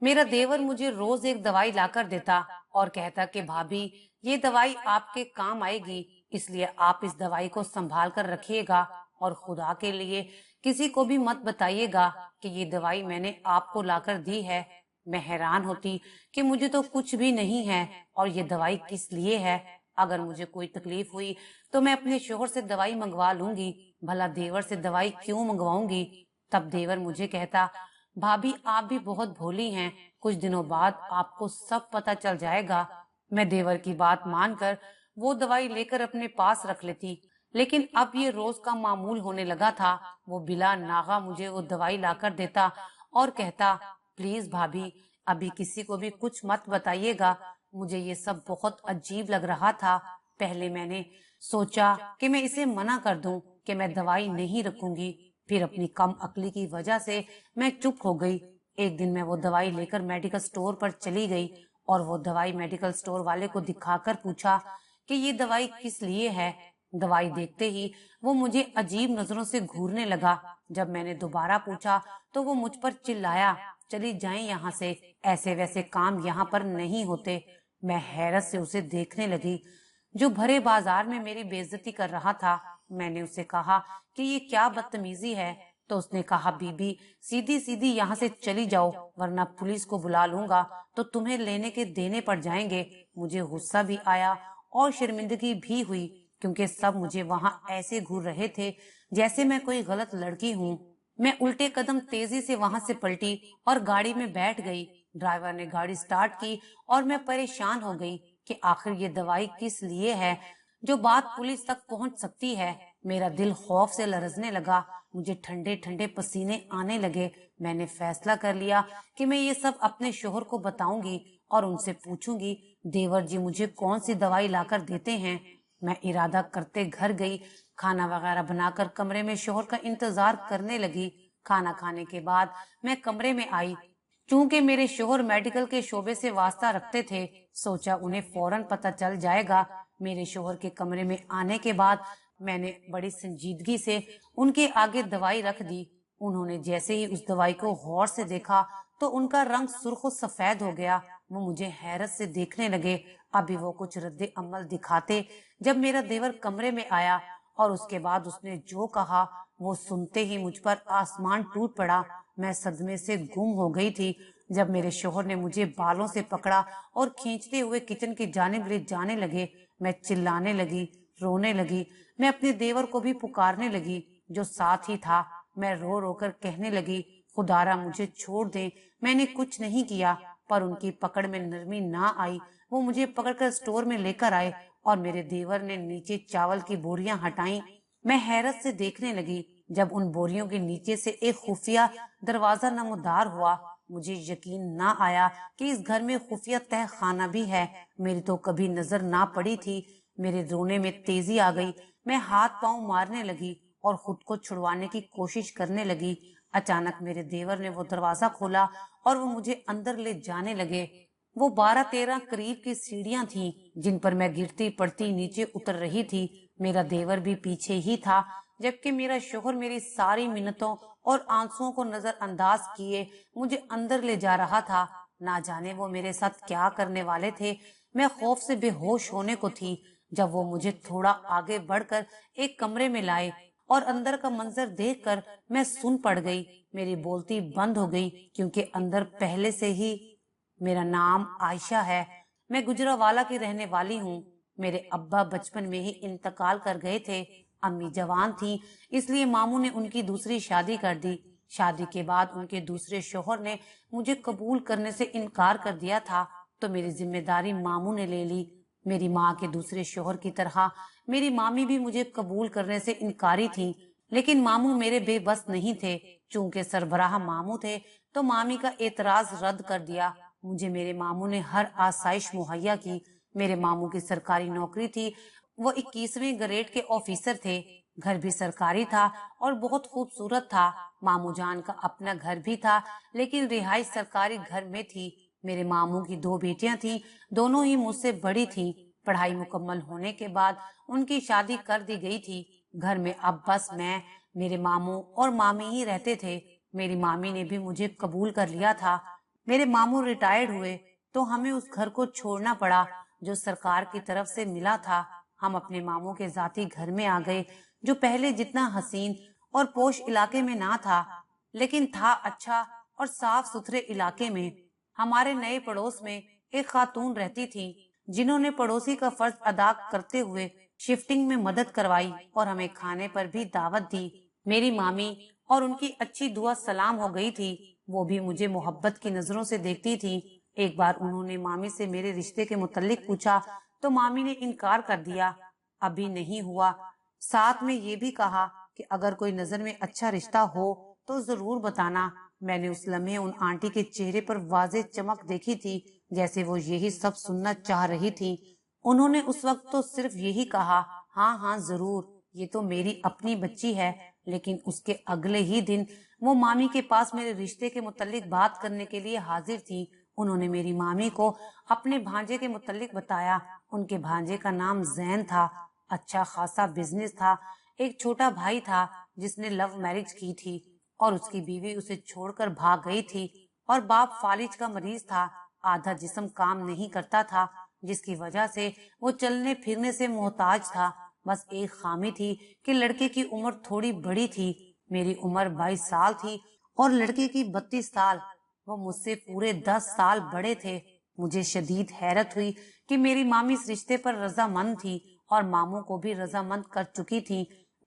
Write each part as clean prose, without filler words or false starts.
मेरा देवर मुझे रोज एक दवाई लाकर देता और कहता कि भाभी ये दवाई आपके काम आएगी, इसलिए आप इस दवाई को संभाल कर रखिएगा और खुदा के लिए किसी को भी मत बताइएगा कि ये दवाई मैंने आपको लाकर दी है। मैं हैरान होती कि मुझे तो कुछ भी नहीं है और ये दवाई किस लिए है। अगर मुझे कोई तकलीफ हुई तो मैं अपने शोहर से दवाई मंगवा लूंगी, भला देवर से दवाई क्यों मंगवाऊंगी। तब देवर मुझे कहता, भाभी आप भी बहुत भोली हैं, कुछ दिनों बाद आपको सब पता चल जाएगा। मैं देवर की बात मानकर वो दवाई लेकर अपने पास रख लेती, लेकिन अब ये रोज का मामूल होने लगा था। वो बिला नागा मुझे वो दवाई लाकर देता और कहता, प्लीज भाभी अभी किसी को भी कुछ मत बताइएगा। मुझे ये सब बहुत अजीब लग रहा था। पहले मैंने सोचा कि मैं इसे मना कर दूं कि मैं दवाई नहीं रखूंगी, फिर अपनी कम अक्ली की वजह से मैं चुप हो गई। एक दिन मैं वो दवाई लेकर मेडिकल स्टोर पर चली गई और वो दवाई मेडिकल स्टोर वाले को दिखाकर पूछा कि ये दवाई किस लिए है। दवाई देखते ही वो मुझे अजीब नजरों से घूरने लगा। जब मैंने दोबारा पूछा तो वो मुझ पर चिल्लाया, चली जाएं यहाँ से, ऐसे वैसे काम यहाँ पर नहीं होते। मैं हैरत से उसे देखने लगी जो भरे बाजार में मेरी बेइज्जती कर रहा था। मैंने उसे कहा कि ये क्या बदतमीजी है, तो उसने कहा, बीबी सीधी सीधी यहाँ से चली जाओ वरना पुलिस को बुला लूंगा तो तुम्हें लेने के देने पड़ जाएंगे। मुझे गुस्सा भी आया और शर्मिंदगी भी हुई क्योंकि सब मुझे वहाँ ऐसे घूर रहे थे जैसे मैं कोई गलत लड़की हूँ। मैं उल्टे कदम तेजी से वहाँ से पलटी और गाड़ी में बैठ गई। ड्राइवर ने गाड़ी स्टार्ट की और मैं परेशान हो गई कि आखिर ये दवाई किस लिए है जो बात पुलिस तक पहुंच सकती है। मेरा दिल खौफ से लरजने लगा, मुझे ठंडे ठंडे पसीने आने लगे। मैंने फैसला कर लिया कि मैं ये सब अपने शोहर को बताऊंगी और उनसे पूछूंगी देवर जी मुझे कौन सी दवाई लाकर देते हैं। मैं इरादा करते घर गई, खाना वगैरह बनाकर कमरे में शोहर का इंतजार करने लगी। खाना खाने के बाद मैं कमरे में आई। चूंकि मेरे शोहर मेडिकल के शोबे से वास्ता रखते थे, सोचा उन्हें फौरन पता चल जाएगा। मेरे शोहर के कमरे में आने के बाद मैंने बड़ी संजीदगी से उनके आगे दवाई रख दी। उन्होंने जैसे ही उस दवाई को गौर से देखा तो उनका रंग सुर्ख सफेद हो गया। वो मुझे हैरत से देखने लगे। अभी वो कुछ रद्दे अमल दिखाते जब मेरा देवर कमरे में आया और उसके बाद उसने जो कहा वो सुनते ही मुझ पर आसमान टूट पड़ा। मैं सदमे से गुम हो गई थी। जब मेरे शोहर ने मुझे बालों से पकड़ा और खींचते हुए किचन की जानिब ले जाने लगे, मैं चिल्लाने लगी, रोने लगी। मैं अपने देवर को भी पुकारने लगी जो साथ ही था। मैं रो रो कर कहने लगी, खुदारा मुझे छोड़ दे, मैंने कुछ नहीं किया। पर उनकी पकड़ में नरमी ना आई। वो मुझे पकड़कर स्टोर में लेकर आए और मेरे देवर ने नीचे चावल की बोरियां हटाई। मैं हैरत से देखने लगी जब उन बोरियों के नीचे से एक खुफिया दरवाजा नमदार हुआ। मुझे यकीन ना आया कि इस घर में खुफिया तह खाना भी है। मेरी तो कभी नजर ना पड़ी थी। मेरे रोने में तेजी आ गई। मैं हाथ पांव मारने लगी और खुद को छुड़वाने की कोशिश करने लगी। अचानक मेरे देवर ने वो दरवाजा खोला और वो मुझे अंदर ले जाने लगे। वो 12-13 करीब की सीढ़ियां थीं जिन पर मैं गिरती पड़ती नीचे उतर रही थी। मेरा देवर भी पीछे ही था, जबकि मेरा शोहर मेरी सारी मिन्नतों और आंसुओं को नजरअंदाज किए मुझे अंदर ले जा रहा था। ना जाने वो मेरे साथ क्या करने वाले थे। मैं खौफ से बेहोश होने को थी जब वो मुझे थोड़ा आगे बढ़कर एक कमरे में लाए और अंदर का मंजर देखकर मैं सुन पड़ गई। मेरी बोलती बंद हो गई क्योंकि अंदर पहले से ही मेरा नाम आयशा है। मैं गुजरावाला की रहने वाली हूँ। मेरे अब्बा बचपन में ही इंतकाल कर गए थे। अम्मी जवान थी, इसलिए मामू ने उनकी दूसरी शादी कर दी। शादी के बाद उनके दूसरे शोहर ने मुझे कबूल करने से इनकार कर दिया था, तो मेरी जिम्मेदारी मामू ने ले ली। मेरी माँ के दूसरे शोहर की तरह मेरी मामी भी मुझे कबूल करने से इनकारी थी, लेकिन मामू मेरे बेबस नहीं थे। चूंकि सरबराह मामू थे तो मामी का एतराज रद्द कर दिया। मुझे मेरे मामू ने हर आसाइश मुहैया की। मेरे मामू की सरकारी नौकरी थी। वो 21वें ग्रेड के ऑफिसर थे। घर भी सरकारी था और बहुत खूबसूरत था। मामू जान का अपना घर भी था, लेकिन रिहाइश सरकारी घर में थी। मेरे मामू की 2 बेटियां थीं, दोनों ही मुझसे बड़ी थीं। पढ़ाई मुकम्मल होने के बाद उनकी शादी कर दी गई थी। घर में अब बस मैं, मेरे मामू और मामी ही रहते थे। मेरी मामी ने भी मुझे कबूल कर लिया था। میرے ماموں ریٹائرڈ ہوئے تو ہمیں اس گھر کو چھوڑنا پڑا جو سرکار کی طرف سے ملا تھا۔ ہم اپنے ماموں کے ذاتی گھر میں آ گئے جو پہلے جتنا حسین اور پوش علاقے میں نہ تھا، لیکن تھا اچھا اور صاف ستھرے علاقے میں۔ ہمارے نئے پڑوس میں ایک خاتون رہتی تھی جنہوں نے پڑوسی کا فرض ادا کرتے ہوئے شفٹنگ میں مدد کروائی اور ہمیں کھانے پر بھی دعوت دی۔ میری مامی اور ان کی اچھی دعا سلام ہو گئی تھی، وہ بھی مجھے محبت کی نظروں سے دیکھتی تھی۔ ایک بار انہوں نے مامی سے میرے رشتے کے متعلق پوچھا تو مامی نے انکار کر دیا، ابھی نہیں ہوا۔ ساتھ میں یہ بھی کہا کہ اگر کوئی نظر میں اچھا رشتہ ہو تو ضرور بتانا۔ میں نے اس لمحے ان آنٹی کے چہرے پر واضح چمک دیکھی تھی، جیسے وہ یہی سب سننا چاہ رہی تھی۔ انہوں نے اس وقت تو صرف یہی کہا، ہاں ہاں ضرور، یہ تو میری اپنی بچی ہے۔ لیکن اس کے اگلے ہی دن وہ مامی کے پاس میرے رشتے کے متعلق بات کرنے کے لیے حاضر تھی۔ انہوں نے میری مامی کو اپنے بھانجے کے متعلق بتایا۔ ان کے بھانجے کا نام زین تھا، اچھا خاصا بزنس تھا، ایک چھوٹا بھائی تھا جس نے لو میرج کی تھی اور اس کی بیوی اسے چھوڑ کر بھاگ گئی تھی، اور باپ فالج کا مریض تھا، آدھا جسم کام نہیں کرتا تھا جس کی وجہ سے وہ چلنے پھرنے سے محتاج تھا۔ بس ایک خامی تھی کہ لڑکے کی عمر تھوڑی بڑی تھی، میری عمر 22 سال تھی اور لڑکے کی 32 سال، وہ مجھ سے پورے 10 سال بڑے تھے۔ مجھے شدید حیرت ہوئی کہ میری مامی اس رشتے پر رضامند تھی اور ماموں کو بھی رضامند کر چکی تھی۔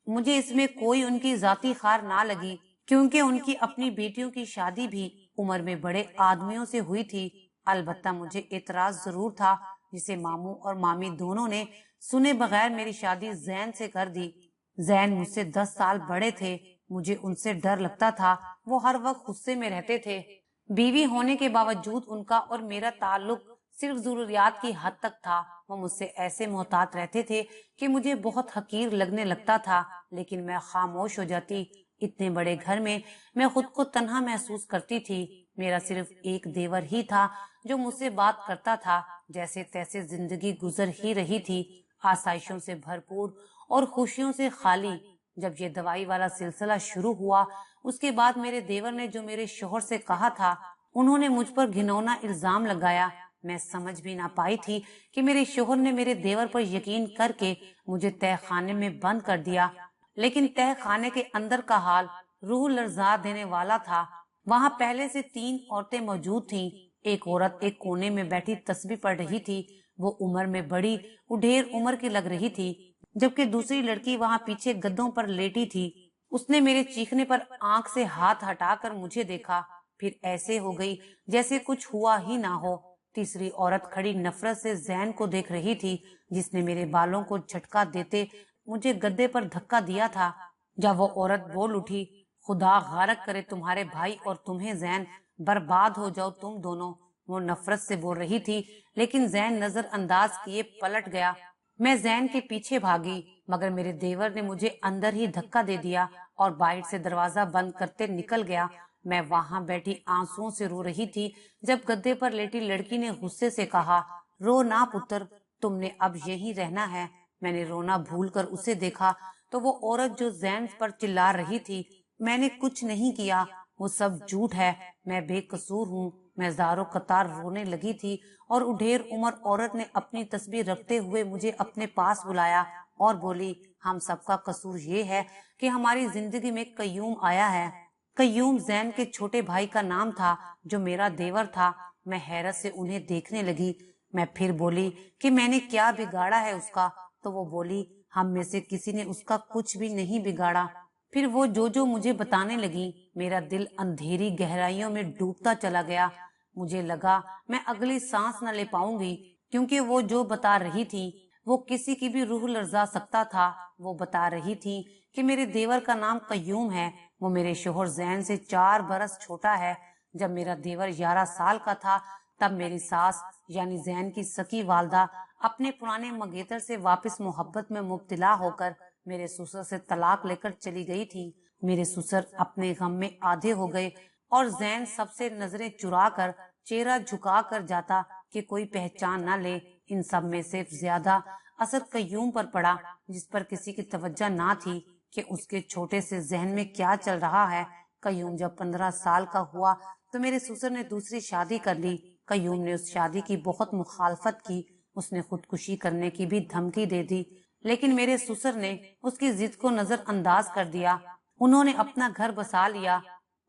مجھے اس میں کوئی ان کی ذاتی خار نہ لگی کیونکہ ان کی اپنی بیٹیوں کی شادی بھی عمر میں بڑے آدمیوں سے ہوئی تھی۔ البتہ مجھے اعتراض ضرور تھا جسے ماموں اور مامی دونوں نے سنے بغیر میری شادی زین سے کر دی۔ زین مجھ سے 10 سال بڑے تھے، مجھے ان سے ڈر لگتا تھا، وہ ہر وقت غصے میں رہتے تھے۔ بیوی ہونے کے باوجود ان کا اور میرا تعلق صرف ضروریات کی حد تک تھا۔ وہ مجھ سے ایسے محتاط رہتے تھے کہ مجھے بہت حقیر لگنے لگتا تھا، لیکن میں خاموش ہو جاتی۔ اتنے بڑے گھر میں میں خود کو تنہا محسوس کرتی تھی۔ میرا صرف ایک دیور ہی تھا جو مجھ سے بات کرتا تھا۔ جیسے تیسے زندگی گزر ہی رہی تھی، آسائشوں سے بھرپور اور خوشیوں سے خالی۔ جب یہ دوائی والا سلسلہ شروع ہوا، اس کے بعد میرے دیور نے جو میرے شوہر سے کہا تھا، انہوں نے مجھ پر گھنونا الزام لگایا۔ میں سمجھ بھی نہ پائی تھی کہ میرے شوہر نے میرے دیور پر یقین کر کے مجھے تہہ خانے میں بند کر دیا، لیکن تہہ خانے کے اندر کا حال روح لرزا دینے والا تھا۔ وہاں پہلے سے 3 عورتیں موجود تھیں۔ ایک عورت ایک کونے میں بیٹھی تسبیح پڑھ رہی تھی، وہ عمر میں بڑی اڈھیر عمر کی لگ رہی تھی، جبکہ دوسری لڑکی وہاں پیچھے گدوں پر لیٹی تھی۔ اس نے میرے چیخنے پر آنکھ سے ہاتھ ہٹا کر مجھے دیکھا، پھر ایسے ہو گئی جیسے کچھ ہوا ہی نہ ہو۔ تیسری عورت کھڑی نفرت سے زین کو دیکھ رہی تھی، جس نے میرے بالوں کو جھٹکا دیتے مجھے گدے پر دھکا دیا تھا۔ جب وہ عورت بول اٹھی، خدا غارت کرے تمہارے بھائی اور تمہیں زین، برباد ہو جاؤ تم دونوں۔ وہ نفرت سے بول رہی تھی، لیکن زین نظر انداز کیے پلٹ گیا۔ میں زین کے پیچھے بھاگی، مگر میرے دیور نے مجھے اندر ہی دھکا دے دیا اور باہر سے دروازہ بند کرتے نکل گیا۔ میں وہاں بیٹھی آنسوؤں سے رو رہی تھی جب گدے پر لیٹی لڑکی نے غصے سے کہا، رو نہ پتر، تم نے اب یہیں رہنا ہے۔ میں نے رونا بھول کر اسے دیکھا تو وہ عورت جو زین پر چلا رہی تھی، میں نے کچھ نہیں کیا، وہ سب جھوٹ ہے، میں بے قصور ہوں۔ میں زاروں قطار رونے لگی تھی اور اڈھیر عمر عورت نے اپنی تسبیح رکھتے ہوئے مجھے اپنے پاس بلایا اور بولی، ہم سب کا قصور یہ ہے کہ ہماری زندگی میں قیوم آیا ہے۔ قیوم زین کے چھوٹے بھائی کا نام تھا جو میرا دیور تھا۔ میں حیرت سے انہیں دیکھنے لگی۔ میں پھر بولی کہ میں نے کیا بگاڑا ہے اس کا، تو وہ بولی، ہم میں سے کسی نے اس کا کچھ بھی نہیں بگاڑا۔ پھر وہ جو مجھے بتانے لگی، میرا دل اندھیری گہرائیوں میں ڈوبتا چلا گیا۔ مجھے لگا میں اگلی سانس نہ لے پاؤں گی، کیونکہ وہ جو بتا رہی تھی وہ کسی کی بھی روح لرزا سکتا تھا۔ وہ بتا رہی تھی کہ میرے دیور کا نام قیوم ہے، وہ میرے شوہر زین سے 4 برس چھوٹا ہے۔ جب میرا دیور 11 سال کا تھا تب میری ساس یعنی زین کی سکی والدہ اپنے پرانے منگیتر سے واپس محبت میں مبتلا ہو کر میرے سسر سے طلاق لے کر چلی گئی تھی۔ میرے سسر اپنے غم میں آدھے ہو گئے اور زین سب سے نظریں چرا کر چہرہ جھکا کر جاتا کہ کوئی پہچان نہ لے۔ ان سب میں سے زیادہ اثر قیوم پر پڑا، جس پر کسی کی توجہ نہ تھی کہ اس کے چھوٹے سے ذہن میں کیا چل رہا ہے۔ قیوم جب 15 سال کا ہوا تو میرے سسر نے دوسری شادی کر لی۔ قیوم نے اس شادی کی بہت مخالفت کی، اس نے خودکشی کرنے کی بھی دھمکی دے دی، لیکن میرے سسر نے اس کی ضد کو نظر انداز کر دیا۔ انہوں نے اپنا گھر بسا لیا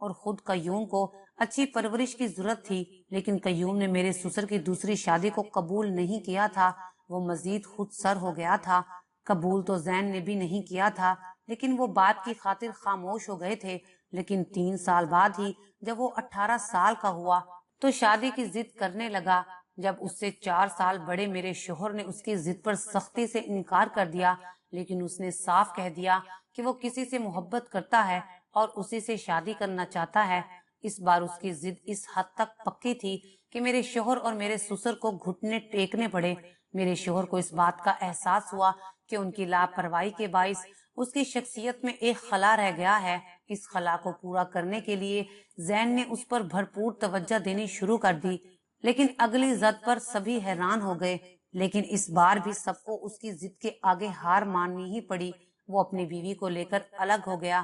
اور خود قیوم کو اچھی پرورش کی ضرورت تھی، لیکن قیوم نے میرے سسر کی دوسری شادی کو قبول نہیں کیا تھا۔ وہ مزید خود سر ہو گیا تھا۔ قبول تو زین نے بھی نہیں کیا تھا، لیکن وہ بات کی خاطر خاموش ہو گئے تھے۔ لیکن 3 سال بعد ہی جب وہ 18 سال کا ہوا تو شادی کی ضد کرنے لگا۔ جب اس سے 4 سال بڑے میرے شوہر نے اس کی ضد پر سختی سے انکار کر دیا، لیکن اس نے صاف کہہ دیا کہ وہ کسی سے محبت کرتا ہے اور اسی سے شادی کرنا چاہتا ہے۔ اس بار اس کی ضد اس حد تک پکی تھی کہ میرے شوہر اور میرے سسر کو گھٹنے ٹیکنے پڑے۔ میرے شوہر کو اس بات کا احساس ہوا کہ ان کی لاپرواہی کے باعث اس کی شخصیت میں ایک خلا رہ گیا ہے۔ اس خلا کو پورا کرنے کے لیے زین نے اس پر بھرپور توجہ دینی شروع کر دی، لیکن اگلی ضد پر سبھی حیران ہو گئے۔ لیکن اس بار بھی سب کو اس کی ضد کے آگے ہار ماننی ہی پڑی۔ وہ اپنی بیوی کو لے کر الگ ہو گیا۔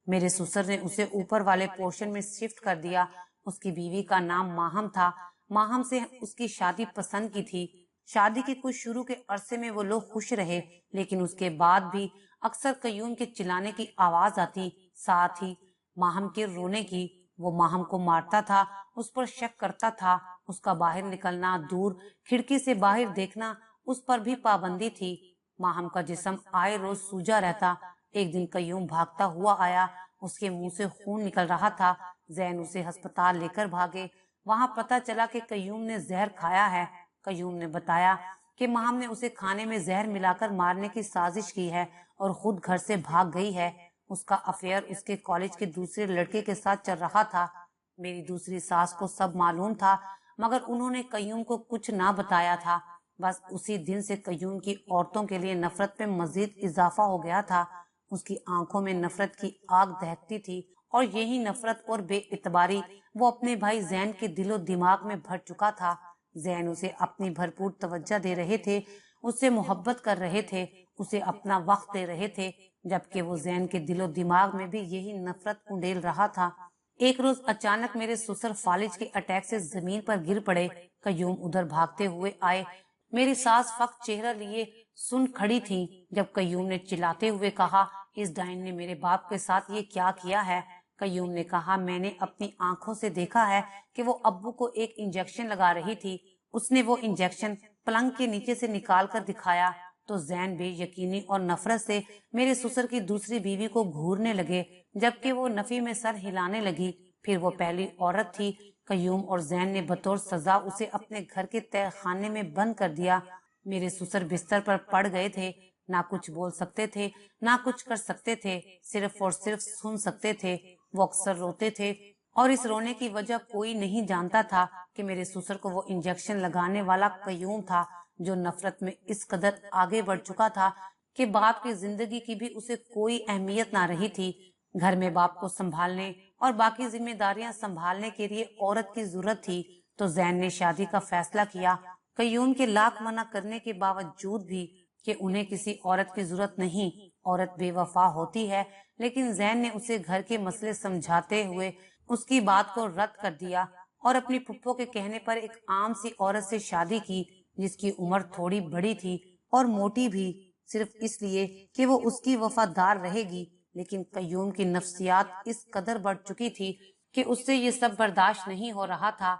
میرے سسر نے اسے اوپر والے پورشن میں شفٹ کر دیا۔ اس کی بیوی کا نام ماہم تھا۔ ماہم سے اس کی شادی پسند کی تھی۔ شادی کے کچھ شروع کے عرصے میں وہ لوگ خوش رہے، لیکن اس کے بعد بھی اکثر قیوم کے چلانے کی آواز آتی، ساتھ ہی ماہم کے رونے کی۔ وہ ماہم کو مارتا تھا، اس پر شک کرتا تھا۔ اس کا باہر نکلنا، دور کھڑکی سے باہر دیکھنا، اس پر بھی پابندی تھی۔ ماہم کا جسم آئے روز سوجا رہتا۔ ایک دن قیوم بھاگتا ہوا آیا، اس کے منہ سے خون نکل رہا تھا۔ زین اسے ہسپتال لے کر بھاگے۔ وہاں پتہ چلا کہ قیوم نے زہر کھایا ہے۔ قیوم نے بتایا کہ ماہم نے اسے کھانے میں زہر ملا کر مارنے کی سازش کی ہے اور خود گھر سے بھاگ گئی ہے۔ اس کا افیئر اس کے کالج کے دوسرے لڑکے کے ساتھ چل رہا تھا۔ میری دوسری ساس کو سب معلوم تھا، مگر انہوں نے قیوم کو کچھ نہ بتایا تھا۔ بس اسی دن سے قیوم کی عورتوں کے لیے نفرت میں مزید اضافہ ہو گیا تھا۔ اس کی آنکھوں میں نفرت کی آگ دہکتی تھی، اور یہی نفرت اور بے اعتباری وہ اپنے بھائی زین کے دل و دماغ میں بھر چکا تھا۔ زین اسے اپنی بھرپور توجہ دے رہے تھے، اس سے محبت کر رہے تھے، اسے اپنا وقت دے رہے تھے، جبکہ وہ زین کے دل و دماغ میں بھی یہی نفرت انڈیل رہا تھا۔ ایک روز اچانک میرے سسر فالج کے اٹیک سے زمین پر گر پڑے۔ قیوم ادھر بھاگتے ہوئے آئے۔ میری ساس فقط چہرہ لیے سن کھڑی تھی جب قیوم نے چلاتے ہوئے کہا، اس ڈائن نے میرے باپ کے ساتھ یہ کیا کیا ہے؟ قیوم نے کہا، میں نے اپنی آنکھوں سے دیکھا ہے کہ وہ ابو کو ایک انجیکشن لگا رہی تھی۔ اس نے وہ انجیکشن پلنگ کے نیچے سے نکال کر دکھایا تو زین بے یقینی اور نفرت سے میرے سسر کی دوسری بیوی کو گھورنے لگے، جبکہ وہ نفی میں سر ہلانے لگی۔ پھر وہ پہلی عورت تھی۔ قیوم اور زین نے بطور سزا اسے اپنے گھر کے تہہ خانے میں بند کر دیا۔ میرے سسر بستر پر پڑ گئے تھے، نہ کچھ بول سکتے تھے، نہ کچھ کر سکتے تھے، صرف اور صرف سن سکتے تھے۔ وہ اکثر روتے تھے، اور اس رونے کی وجہ کوئی نہیں جانتا تھا کہ میرے سسر کو وہ انجیکشن لگانے والا قیوم تھا، جو نفرت میں اس قدر آگے بڑھ چکا تھا کہ باپ کی زندگی کی بھی اسے کوئی اہمیت نہ رہی تھی۔ گھر میں باپ کو سنبھالنے اور باقی ذمہ داریاں سنبھالنے کے لیے عورت کی ضرورت تھی، تو زین نے شادی کا فیصلہ کیا۔ قیوم کے لاکھ منع کرنے کے باوجود بھی کہ انہیں کسی عورت کی ضرورت نہیں، عورت بے وفا ہوتی ہے، لیکن زین نے اسے گھر کے مسئلے سمجھاتے ہوئے اس کی بات کو رد کر دیا اور اپنی پھپھو کے کہنے پر ایک عام سی عورت سے شادی کی، جس کی عمر تھوڑی بڑی تھی اور موٹی بھی، صرف اس لیے کہ وہ اس کی وفادار رہے گی۔ لیکن قیوم کی نفسیات اس قدر بڑھ چکی تھی کہ اس سے یہ سب برداشت نہیں ہو رہا تھا۔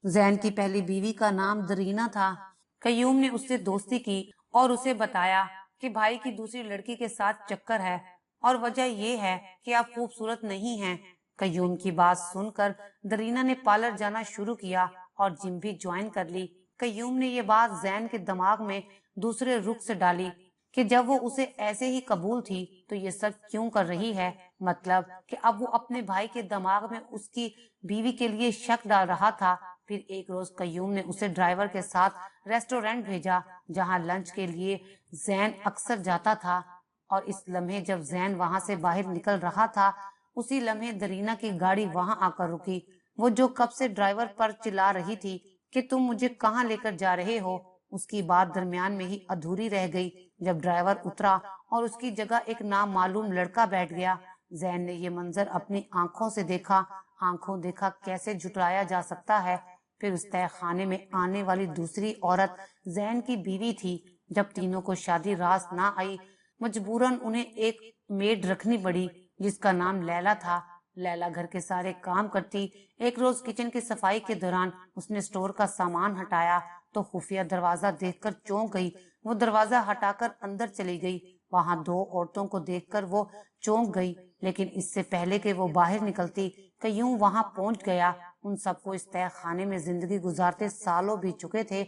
زین کی پہلی بیوی کا نام درینہ تھا۔ قیوم نے اس سے دوستی کی اور اسے بتایا کہ بھائی کی دوسری لڑکی کے ساتھ چکر ہے، اور وجہ یہ ہے کہ آپ خوبصورت نہیں ہیں۔ قیوم کی بات سن کر درینہ نے پارلر جانا شروع کیا اور جم بھی جوائن کر لی۔ قیوم نے یہ بات زین کے دماغ میں دوسرے رخ سے ڈالی کہ جب وہ اسے ایسے ہی قبول تھی تو یہ سب کیوں کر رہی ہے، مطلب کہ اب وہ اپنے بھائی کے دماغ میں اس کی بیوی کے لیے شک ڈال رہا تھا۔ پھر ایک روز قیوم نے اسے ڈرائیور کے ساتھ ریسٹورینٹ بھیجا، جہاں لنچ کے لیے زین اکثر جاتا تھا، اور اس لمحے جب زین وہاں سے باہر نکل رہا تھا، اسی لمحے درینہ کی گاڑی وہاں آ کر رکی۔ وہ جو کب سے ڈرائیور پر چلا رہی تھی کہ تم مجھے کہاں لے کر جا رہے ہو، اس کی بات درمیان میں ہی ادھوری رہ گئی جب ڈرائیور اترا اور اس کی جگہ ایک نامعلوم لڑکا بیٹھ گیا۔ زین نے یہ منظر اپنی آنکھوں سے دیکھا۔ आंखों देखा कैसे झुठलाया जा सकता है। फिर उस तय खाने में आने वाली दूसरी औरत जैन की बीवी थी। जब तीनों को शादी रास ना आई, मजबूरन उन्हें एक मेड रखनी पड़ी जिसका नाम लैला था। लैला घर के सारे काम करती। एक रोज किचन की सफाई के दौरान उसने स्टोर का सामान हटाया तो खुफिया दरवाजा देखकर चौंक गई। वो दरवाजा हटाकर अंदर चली गई। वहां दो औरतों को देखकर वो चौंक गई, लेकिन इससे पहले कि वो बाहर निकलती कयूं वहां पहुंच गया। उन सबको इस तय खाने में जिंदगी गुजारते सालों बीत चुके थे।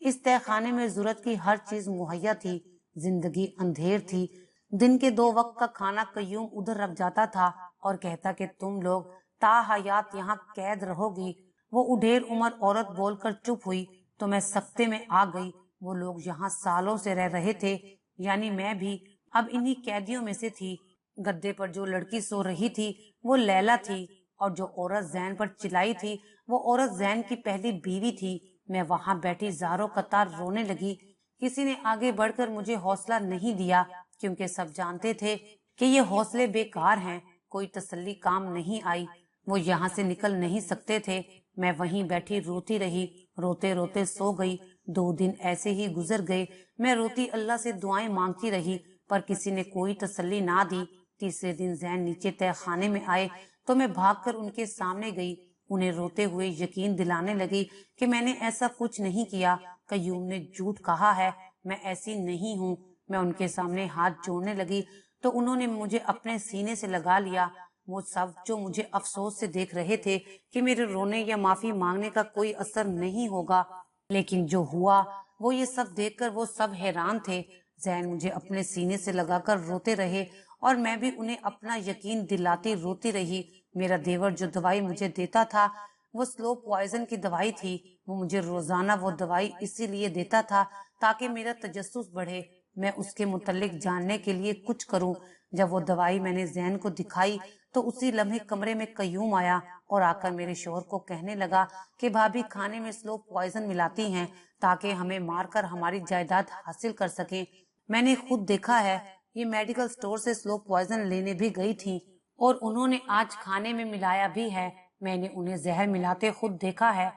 इस तय खाने में जरूरत की हर चीज मुहैया थी। जिंदगी अंधेर थी। दिन के 2 वक्त का खाना कयूम उधर रख जाता था और कहता कि तुम लोग ताहयात यहाँ कैद रहोगी। वो उढेर उम्र औरत बोलकर चुप हुई तो मैं सख्ते में आ गई। वो लोग यहाँ सालों से रह रहे थे, यानी मैं भी अब इन्हीं कैदियों में से थी। गद्दे पर जो लड़की सो रही थी वो लैला थी और जो औरत जैन पर चिल्लाई थी वो औरत जैन की पहली बीवी थी। मैं वहां बैठी ज़ारों कतार रोने लगी। किसी ने आगे बढ़कर मुझे हौसला नहीं दिया क्योंकि सब जानते थे कि ये हौसले बेकार हैं। कोई तसल्ली काम नहीं आई। वो यहाँ से निकल नहीं सकते थे। मैं वहीं बैठी रोती रही, रोते रोते सो गई। 2 दिन ऐसे ही गुजर गए। मैं रोती अल्लाह से दुआएं मांगती रही पर किसी ने कोई तसल्ली ना दी। तीसरे दिन जैन नीचे तय खाने में आए तो मैं भागकर उनके सामने गई। उन्हें रोते हुए यकीन दिलाने लगी कि मैंने ऐसा कुछ नहीं किया। कयूम ने झूठ कहा है, मैं ऐसी नहीं हूँ। मैं उनके सामने हाथ जोड़ने लगी तो उन्होंने मुझे अपने सीने से लगा लिया। वो सब जो मुझे अफसोस से देख रहे थे कि मेरे रोने या माफी मांगने का कोई असर नहीं होगा, लेकिन जो हुआ वो ये सब देखकर वो सब हैरान थे। जैन मुझे अपने सीने से लगाकर रोते रहे और मैं भी उन्हें अपना यकीन दिलाती रोती रही। मेरा देवर जो दवाई मुझे देता था वो स्लो पॉइजन की दवाई थी। वो मुझे रोजाना वो दवाई इसीलिए देता था ताकि मेरा तजस्सुस बढ़े, मैं उसके मुतल्लिक जानने के लिए कुछ करूं। जब वो दवाई मैंने जैन को दिखाई तो उसी लम्हे कमरे में कयूम आया और आकर मेरे शोहर को कहने लगा कि भाभी खाने में स्लो पॉइजन मिलाती हैं ताकि हमें मारकर हमारी जायदाद हासिल कर सकें। मैंने खुद देखा है, ये मेडिकल स्टोर से स्लो पॉइजन लेने भी गई थी और उन्होंने आज खाने में मिलाया भी है। मैंने उन्हें जहर मिलाते खुद देखा है।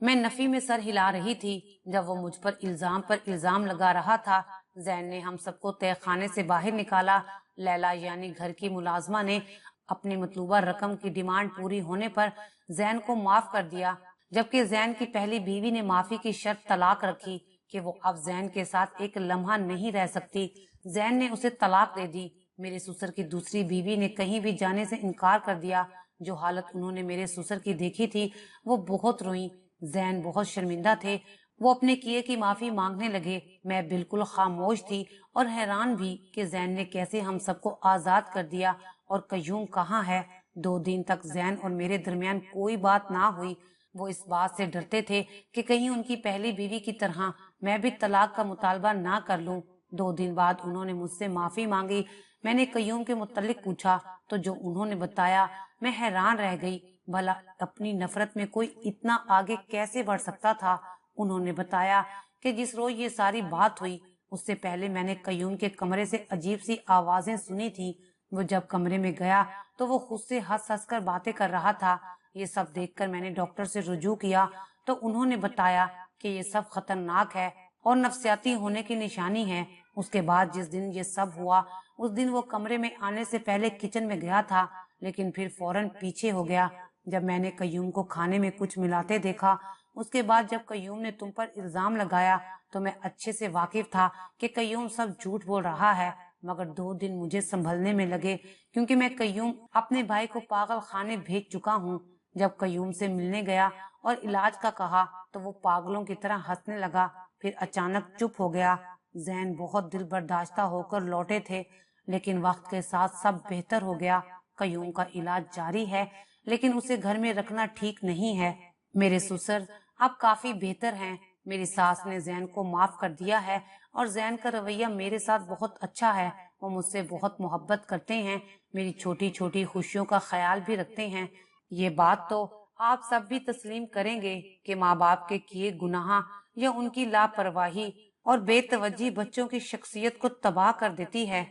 मैं नफी में सर हिला रही थी जब वो मुझ पर इल्जाम लगा रहा था। जैन ने हम सबको तय खाने से बाहर निकाला। लैला यानी घर की मुलाजमा ने अपनी मतलूबा रकम की डिमांड पूरी होने पर जैन को माफ कर दिया, जबकि जैन की पहली बीवी ने माफी की शर्त तलाक रखी कि वो अब जैन के साथ एक लम्हा नहीं रह सकती। जैन ने उसे तलाक दे दी। मेरे ससुर की दूसरी बीवी ने कहीं भी जाने से इनकार कर दिया। जो हालत उन्होंने मेरे ससुर की देखी थी वो बहुत रोई। जैन बहुत शर्मिंदा थे। वो अपने किए की माफी मांगने लगे। मैं बिल्कुल खामोश थी और हैरान भी कि जैन ने कैसे हम सबको आजाद कर दिया और कयूम कहाँ है। 2 दिन तक जैन और मेरे दरमियान कोई बात ना हुई। वो इस बात से डरते थे कि कहीं उनकी पहली बीवी की तरह मैं भी तलाक का मुतालबा ना कर लूं। 2 दिन बाद उन्होंने मुझसे माफी मांगी। मैंने कयूम के मुतालिक पूछा तो जो उन्होंने बताया मैं हैरान रह गई। भला अपनी नफरत में कोई इतना आगे कैसे बढ़ सकता था। उन्होंने बताया कि जिस रोज ये सारी बात हुई उससे पहले मैंने कयूम के कमरे से अजीब सी आवाजें सुनी थी। वो जब कमरे में गया तो वो खुद से हंस हंस कर बातें कर रहा था। ये सब देखकर मैंने डॉक्टर से रुजू किया तो उन्होंने बताया कि ये सब खतरनाक है और नफ्सियाती होने की निशानी है। उसके बाद जिस दिन ये सब हुआ उस दिन वो कमरे में आने से पहले किचन में गया था, लेकिन फिर फौरन पीछे हो गया जब मैंने कयूम को खाने में कुछ मिलाते देखा। उसके बाद जब कयूम ने तुम पर इल्जाम लगाया तो मैं अच्छे से वाकिफ था कि कयूम सब झूठ बोल रहा है, मगर 2 दिन मुझे संभलने में लगे क्योंकि मैं कयूम अपने भाई को पागल खाने भेज चुका हूँ। जब कयूम से मिलने गया और इलाज का कहा तो वो पागलों की तरह हंसने लगा, फिर अचानक चुप हो गया। जैन बहुत दिल बर्दाश्ता होकर लौटे थे, लेकिन वक्त के साथ सब बेहतर हो गया। कयूम का इलाज जारी है, लेकिन उसे घर में रखना ठीक नहीं है। मेरे ससुर अब काफी बेहतर हैं। मेरी सास ने जैन को माफ कर दिया है और जैन का रवैया मेरे साथ बहुत अच्छा है। वो मुझसे बहुत मोहब्बत करते हैं, मेरी छोटी छोटी खुशियों का ख्याल भी रखते हैं। ये बात तो आप सब भी तस्लीम करेंगे कि माँ बाप के किए गुनाह या उनकी लापरवाही और बेतवज्जी बच्चों की शख्सियत को तबाह कर देती है।